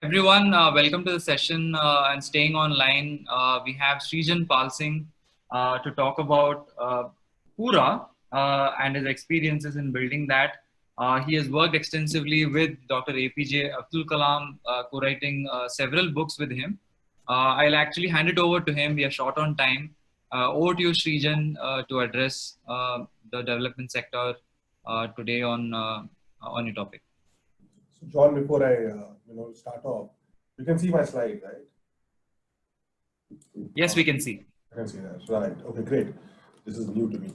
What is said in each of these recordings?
everyone, welcome to the session and staying online. We have Srijan Pal Singh to talk about Pura and his experiences in building that. He has worked extensively with Dr. APJ Abdul Kalam, co-writing several books with him. I'll actually hand it over to him. We are short on time. Over to you, Srijan, to address the development sector today on your topic. So John, before I start off, you can see my slide, right? Yes, we can see. I can see that. Right. Okay, great. This is new to me.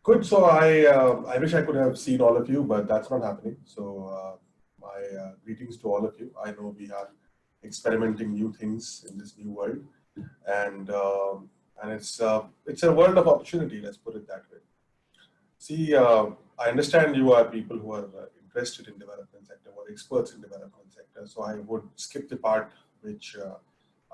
Good. So I wish I could have seen all of you, but that's not happening. So my greetings to all of you. I know we are experimenting new things in this new world, and it's a world of opportunity. Let's put it that way. See, I understand you are people who are interested in development sector or experts in development sector. So I would skip the part which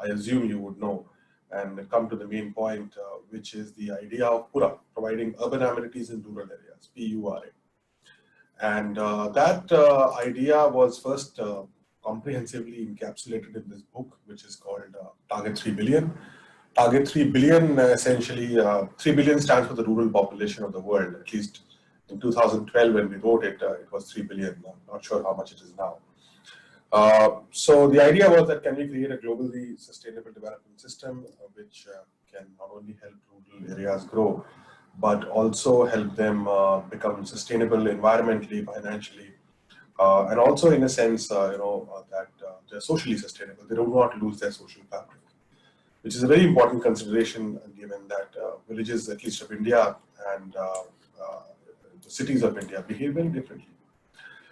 I assume you would know and come to the main point, which is the idea of Pura, providing urban amenities in rural areas, PURA. And that idea was first comprehensively encapsulated in this book, which is called Target 3 Billion. Target 3 billion, essentially, 3 billion stands for the rural population of the world. At least in 2012, when we wrote it, it was 3 billion. I'm not sure how much it is now. So the idea was that can we create a globally sustainable development system which can not only help rural areas grow, but also help them become sustainable environmentally, financially, and also in a sense, that they're socially sustainable. They do not lose their social fabric, which is a very important consideration given that villages, at least of India, and the cities of India behave very differently.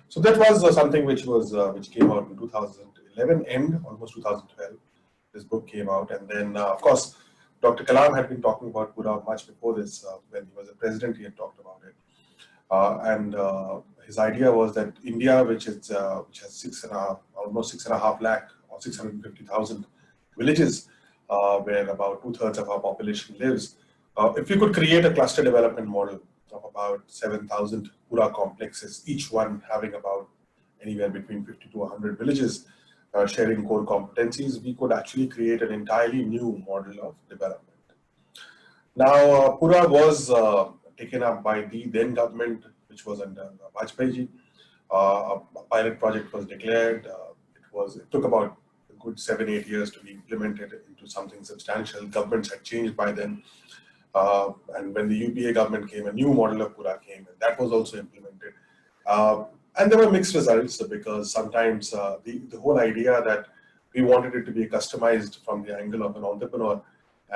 So that was something which came out in 2011, end almost 2012. This book came out, and then of course, Dr. Kalam had been talking about Pura much before this. When he was a president, he had talked about it, and his idea was that India, which has almost 6.5 lakh or 650,000 villages, where about 2/3 of our population lives. If we could create a cluster development model of about 7,000 Pura complexes, each one having about anywhere between 50 to 100 villages sharing core competencies, we could actually create an entirely new model of development. Now, Pura was taken up by the then government, which was under Vajpayee. A pilot project was declared. It took about a good 7-8 years to be implemented into something substantial. Governments had changed by then. And when the UPA government came, a new model of Pura came, and that was also implemented. And there were mixed results because sometimes the whole idea that we wanted it to be customized from the angle of an entrepreneur,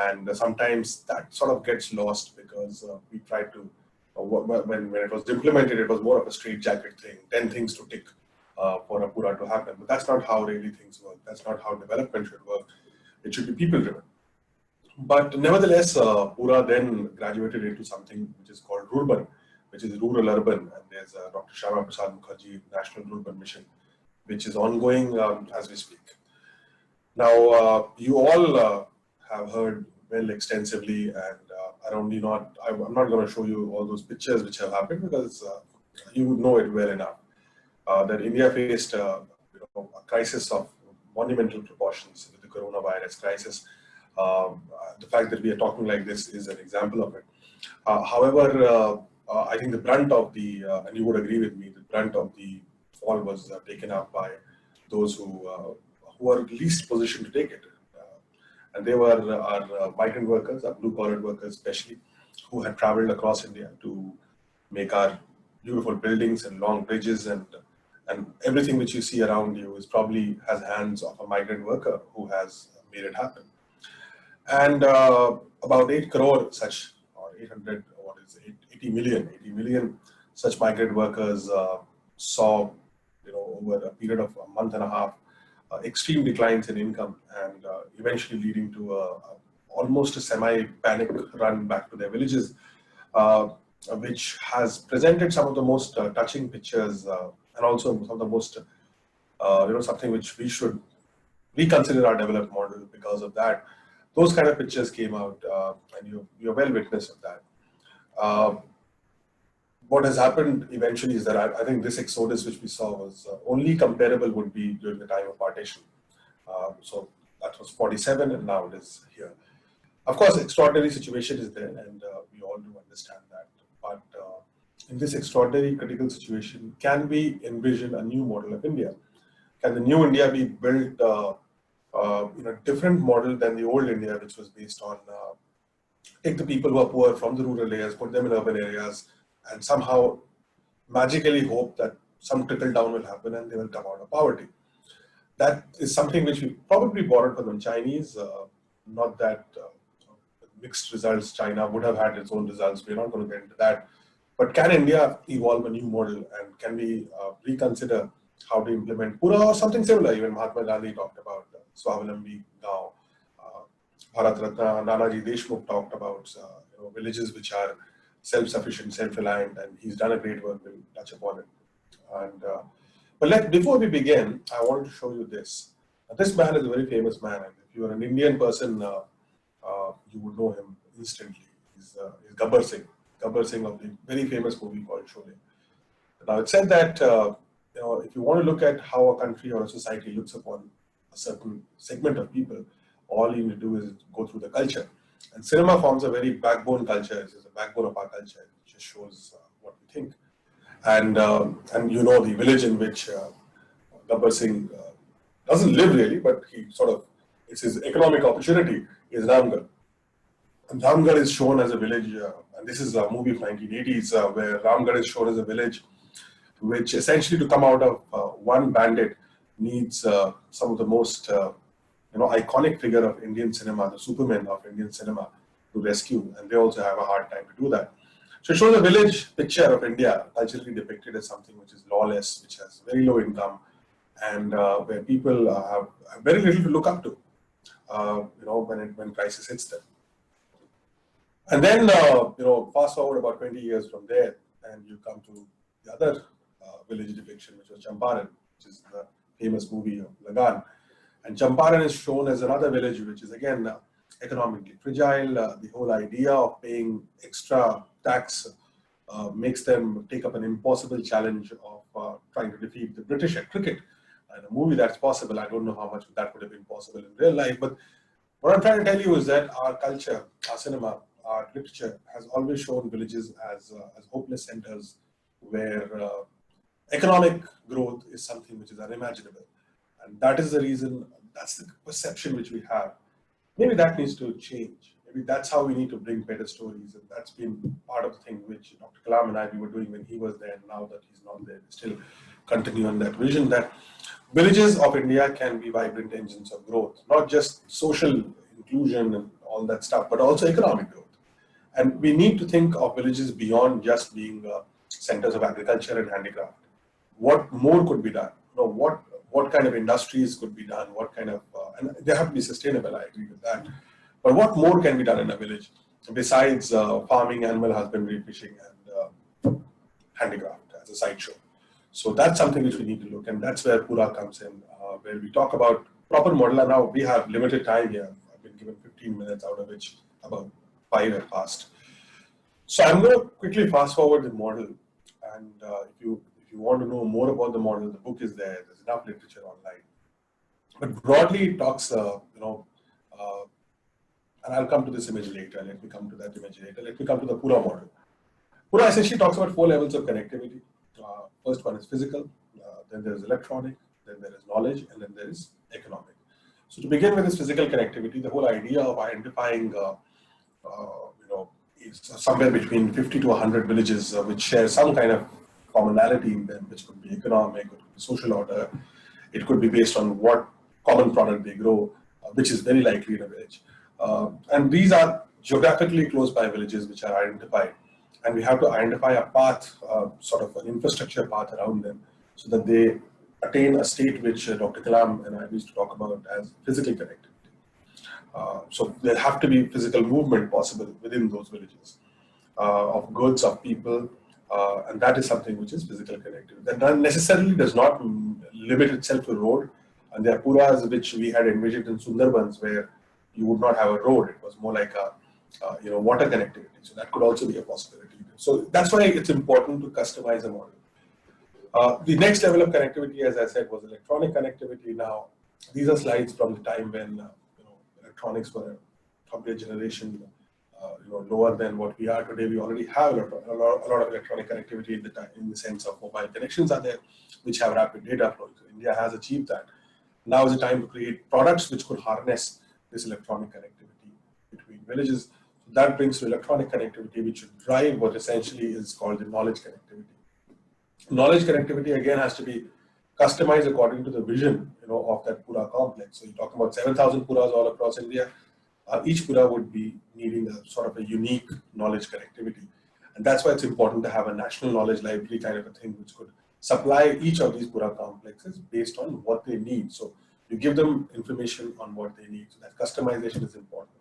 and sometimes that sort of gets lost because we tried to, when it was implemented, it was more of a straitjacket thing, 10 things to tick for a Pura to happen. But that's not how really things work. That's not how development should work. It should be people-driven. But nevertheless, Pura then graduated into something which is called Rurban, which is rural-urban, and there's Dr. Shyama Prasad Mukherjee National Rurban Mission, which is ongoing as we speak. Now, you all have heard well extensively, and I'm not going to show you all those pictures which have happened because you would know it well enough that India faced a crisis of monumental proportions with the coronavirus crisis. The fact that we are talking like this is an example of it. However, I think the brunt of the, and you would agree with me, the brunt of the fall was taken up by those who were least positioned to take it. And they were our migrant workers, our blue-collar workers especially, who had traveled across India to make our beautiful buildings and long bridges, and everything which you see around you is probably has hands of a migrant worker who has made it happen. And about 8 crore such, or 800, what is it, 80 million such migrant workers saw, over a period of a month and a half, extreme declines in income, and eventually leading to almost a semi-panic run back to their villages, which has presented some of the most touching pictures, and also some of the most, something which we should reconsider our development model because of that. Those kind of pictures came out, and you're well witness of that. what has happened eventually is that I think this exodus which we saw was only comparable would be during the time of partition. So that was 47 and now it is here. Of course, extraordinary situation is there and we all do understand that. But in this extraordinary critical situation, can we envision a new model of India? Can the new India be built in a different model than the old India, which was based on take the people who are poor from the rural areas, put them in urban areas, and somehow magically hope that some trickle down will happen and they will come out of poverty. That is something which we probably borrowed from the Chinese, not that mixed results. China would have had its own results. We're not going to get into that. But can India evolve a new model and can we reconsider how to implement Pura or something similar? Even Mahatma Gandhi talked about Swavalambi Gaon. Bharat Ratna Nanaji Deshmukh talked about villages which are self-sufficient, self-reliant, and he's done a great work. We'll touch upon it. And but before we begin, I wanted to show you this. This man is a very famous man, and if you are an Indian person, you would know him instantly. He's Gabbar Singh. Gabbar Singh of the very famous movie called Sholay. Now it's said that if you want to look at how a country or a society looks upon a certain segment of people, all you need to do is go through the culture. And cinema forms a very backbone culture. It is a backbone of our culture. It just shows what we think. And the village in which Gabbar Singh doesn't live really, but it's his economic opportunity is Ramgarh. And Ramgarh is shown as a village, and this is a movie from 1980s where Ramgarh is shown as a village which essentially to come out of one bandit needs some of the most iconic figure of Indian cinema, the Superman of Indian cinema, to rescue, and they also have a hard time to do that. So it shows a village picture of India culturally depicted as something which is lawless, which has very low income, and where people have very little to look up to, when crisis hits them. And then, fast forward about 20 years from there, and you come to the other village depiction, which was Champaran, which is the famous movie of Lagan. And Champaran is shown as another village, which is again economically fragile. The whole idea of paying extra tax makes them take up an impossible challenge of trying to defeat the British at cricket. And a movie that's possible, I don't know how much that would have been possible in real life, but what I'm trying to tell you is that our culture, our cinema, our literature has always shown villages as hopeless centers where economic growth is something which is unimaginable. And that is the reason, that's the perception which we have. Maybe that needs to change. Maybe that's how we need to bring better stories. And that's been part of the thing which Dr. Kalam and I we were doing when he was there. And now that he's not there, we still continue on that vision that villages of India can be vibrant engines of growth, not just social inclusion and all that stuff, but also economic growth. And we need to think of villages beyond just being centers of agriculture and handicraft. What more could be done? What kind of industries could be done? What kind of, and they have to be sustainable, I agree with that. But what more can be done in a village besides farming, animal husbandry, fishing, and handicraft as a sideshow? So that's something which we need to look, and that's where Pura comes in, where we talk about proper model. And now we have limited time here. I've been given 15 minutes, out of which about 5 have passed. So I'm going to quickly fast forward the model, and if you want to know more about the model, the book is there. There's enough literature online. But broadly, it talks, and I'll come to this image later. Let me come to that image later. Let me come to the Pura model. Pura essentially talks about 4 levels of connectivity. First one is physical, then there is electronic, then there is knowledge, and then there is economic. So to begin with this physical connectivity, the whole idea of identifying, is somewhere between 50 to 100 villages which share some kind of commonality in them, which could be economic, it could be social order, it could be based on what common product they grow, which is very likely in a village. And these are geographically close by villages which are identified. And we have to identify a path, sort of an infrastructure path around them, so that they attain a state which Dr. Kalam and I used to talk about as physical connectivity. So there have to be physical movement possible within those villages of goods, of people, and that is something which is physical connectivity. That necessarily does not limit itself to road. And there are puras which we had envisioned in Sundarbans where you would not have a road. It was more like water connectivity. So that could also be a possibility. So that's why it's important to customize a model. The next level of connectivity, as I said, was electronic connectivity. Now, these are slides from the time when electronics were probably a generation lower than what we are today. We already have a lot of electronic connectivity in the sense of mobile connections are there, which have rapid data flow. So India has achieved that. Now is the time to create products which could harness this electronic connectivity between villages. So that brings to electronic connectivity, which should drive what essentially is called the knowledge connectivity. Knowledge connectivity again has to be customized according to the vision, of that Pura complex. So you're talking about 7,000 Puras all across India. Each Pura would be needing a sort of a unique knowledge connectivity, and that's why it's important to have a national knowledge library kind of a thing, which could supply each of these Pura complexes based on what they need. So you give them information on what they need. So that customization is important.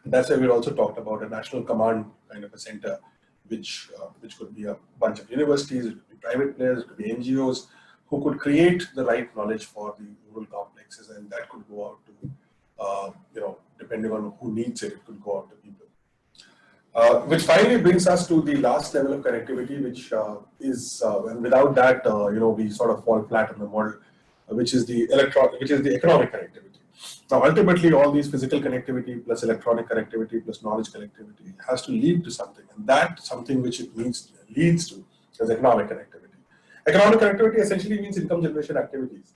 And that's why we also talked about a national command kind of a center, which could be a bunch of universities, it could be private players, it could be NGOs, who could create the right knowledge for the rural complexes, and that could go out to, depending on who needs it, it could go out to people. Which finally brings us to the last level of connectivity, which is, and without that, we sort of fall flat in the model, which is the economic connectivity. Now, ultimately, all these physical connectivity plus electronic connectivity plus knowledge connectivity has to lead to something, and that something which it leads to is economic connectivity. Economic connectivity essentially means income generation activities,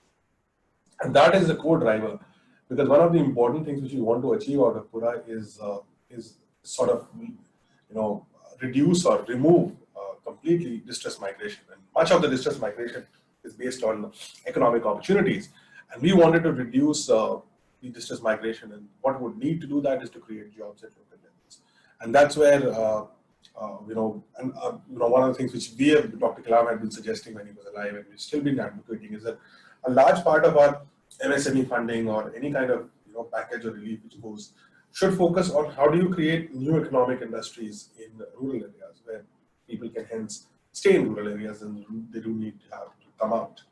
and that is the core driver, because one of the important things which we want to achieve out of Pura is sort of reduce or remove completely distress migration, and much of the distress migration is based on economic opportunities, and we wanted to reduce the distress migration, and what would need to do that is to create jobs at local levels, and that's where one of the things which Dr. Kalam had been suggesting when he was alive, and we've still been advocating, is that a large part of our MSME funding or any kind of package or relief which goes should focus on how do you create new economic industries in rural areas where people can hence stay in rural areas and they do need to have to come out.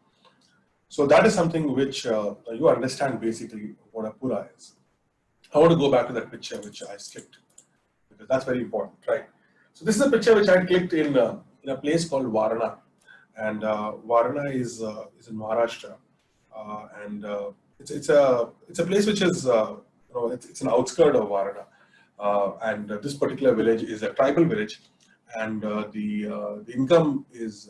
So that is something which you understand basically what a Pura is. I want to go back to that picture which I skipped, because that's very important, right? So this is a picture which I clicked in a place called Varna, and Varna is in Maharashtra, and it's a place which is it's an outskirt of Varna, and this particular village is a tribal village, and the income is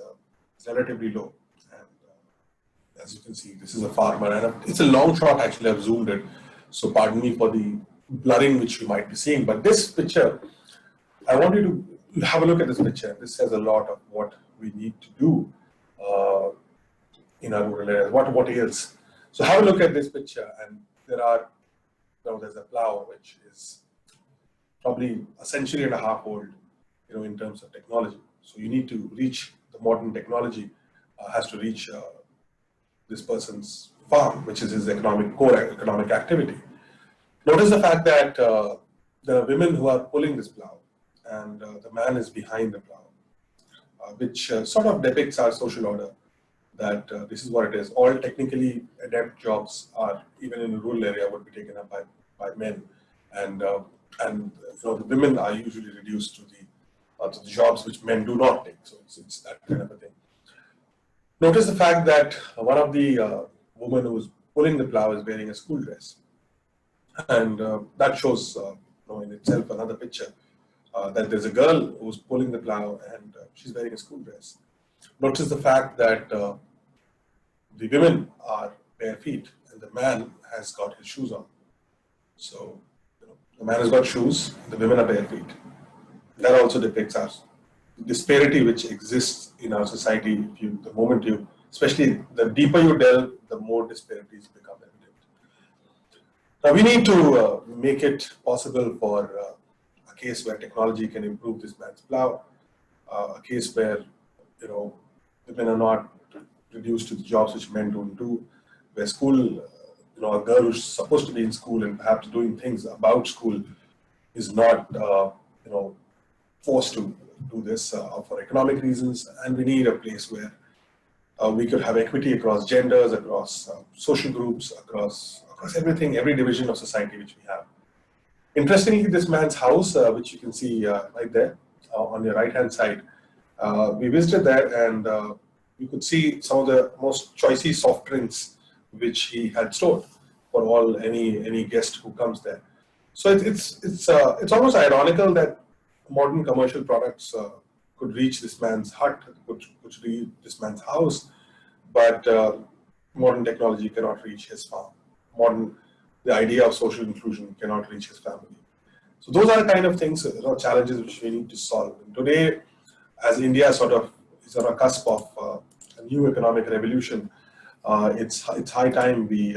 relatively low. And as you can see, this is a farmer, and it's a long shot. Actually, I've zoomed it, so pardon me for the blurring which you might be seeing. But this picture, I want you to have a look at this picture. This says a lot of what we need to do in our rural areas. What else? So have a look at this picture, and there's a plow which is probably a century and a half old, in terms of technology. So you need to reach the modern technology has to reach this person's farm, which is his core economic activity. Notice the fact that there are women who are pulling this plow, and the man is behind the plow, which sort of depicts our social order, that this is what it is. All technically adept jobs are, even in a rural area, would be taken up by men, and the women are usually reduced to the jobs which men do not take. So it's that kind of a thing. Notice the fact that one of the women who's pulling the plow is wearing a school dress, and that shows in itself another picture that there's a girl who's pulling the plow, and she's wearing a school dress. Notice the fact that the women are bare feet and the man has got his shoes on. So the man has got shoes, the women are bare feet. That also depicts our disparity which exists in our society. Especially the deeper you delve, the more disparities become evident. Now we need to make it possible for a case where technology can improve this man's plow, a case where women are not reduced to the jobs which men don't do, where school, a girl who's supposed to be in school and perhaps doing things about school is not, forced to do this for economic reasons. And we need a place where we could have equity across genders, across social groups, across everything, every division of society which we have. Interestingly, this man's house, which you can see right there on your right-hand side, we visited there, and you could see some of the most choicey soft drinks which he had stored for all any guest who comes there. So it's almost ironical that modern commercial products could reach this man's hut, could reach this man's house, but modern technology cannot reach his farm. The idea of social inclusion cannot reach his family. So those are the kind of things, challenges which we need to solve. And today, as India sort of is on a cusp of a new economic revolution, it's high time we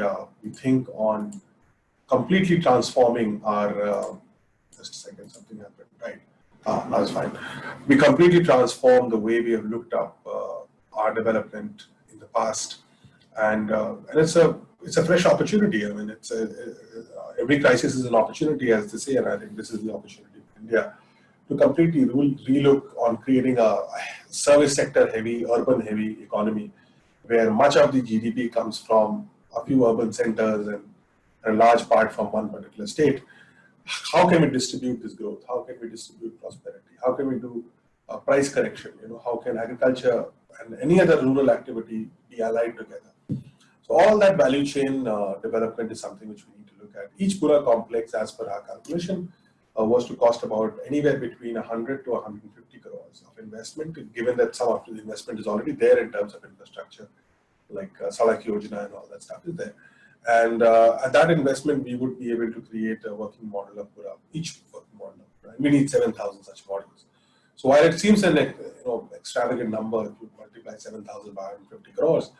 think on completely transforming our. Just a second, something happened. Right, that's fine. We completely transform the way we have looked up our development in the past, and it's a fresh opportunity. I mean, every crisis is an opportunity, as they say, and I think this is the opportunity for India to completely relook on creating a service sector heavy, urban heavy economy, where much of the GDP comes from a few urban centers and a large part from one particular state. How can we distribute this growth? How can we distribute prosperity? How can we do price correction? How can agriculture and any other rural activity be allied together? So all that value chain development is something which we need to look at. Each Pura complex, as per our calculation, was to cost about anywhere between 100 to 150 crores of investment, given that some of the investment is already there in terms of infrastructure, like Sadak Yojana and all that stuff is there. And at that investment, we would be able to create a working model of Pura, each working model of Pura. We need 7,000 such models. So while it seems an extravagant number, if you multiply 7,000 by 150 crores,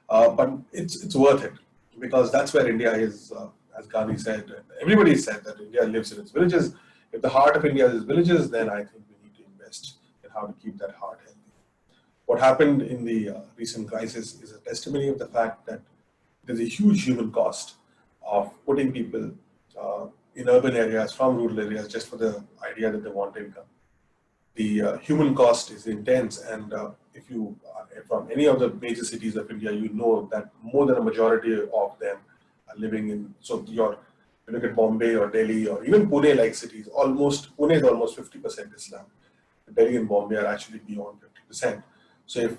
but it's worth it, because that's where India is, as Gandhi said, everybody said that India lives in its villages. If the heart of India is villages, then I think we need to invest in how to keep that heart healthy. What happened in the recent crisis is a testimony of the fact that there's a huge human cost of putting people in urban areas from rural areas just for the idea that they want income. The human cost is intense, and if you are from any of the major cities of India, you know that more than a majority of them are living in. So you look at Bombay or Delhi or even Pune-like cities. Pune is almost 50% Islam. Delhi and Bombay are actually beyond 50%. So if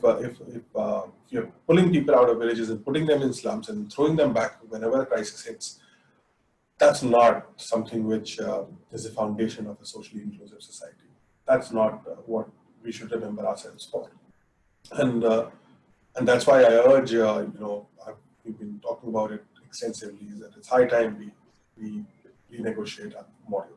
you're pulling people out of villages and putting them in slums and throwing them back whenever a crisis hits, that's not something which is the foundation of a socially inclusive society. That's not what we should remember ourselves for. And that's why I urge, we've been talking about it extensively, is that it's high time we renegotiate our model.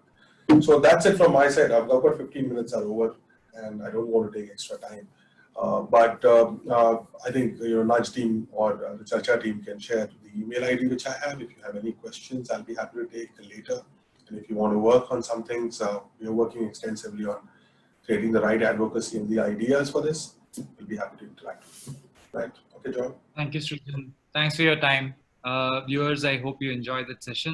So that's it from my side. I've got 15 minutes are over, and I don't want to take extra time. But I think your Nudge team or the Chacha team can share the email ID which I have. If you have any questions, I'll be happy to take later. And if you want to work on some things, we are working extensively on creating the right advocacy and the ideas for this. We'll be happy to interact. Right? Okay, John. Thank you, Srijan. Thanks for your time. Viewers, I hope you enjoyed that session.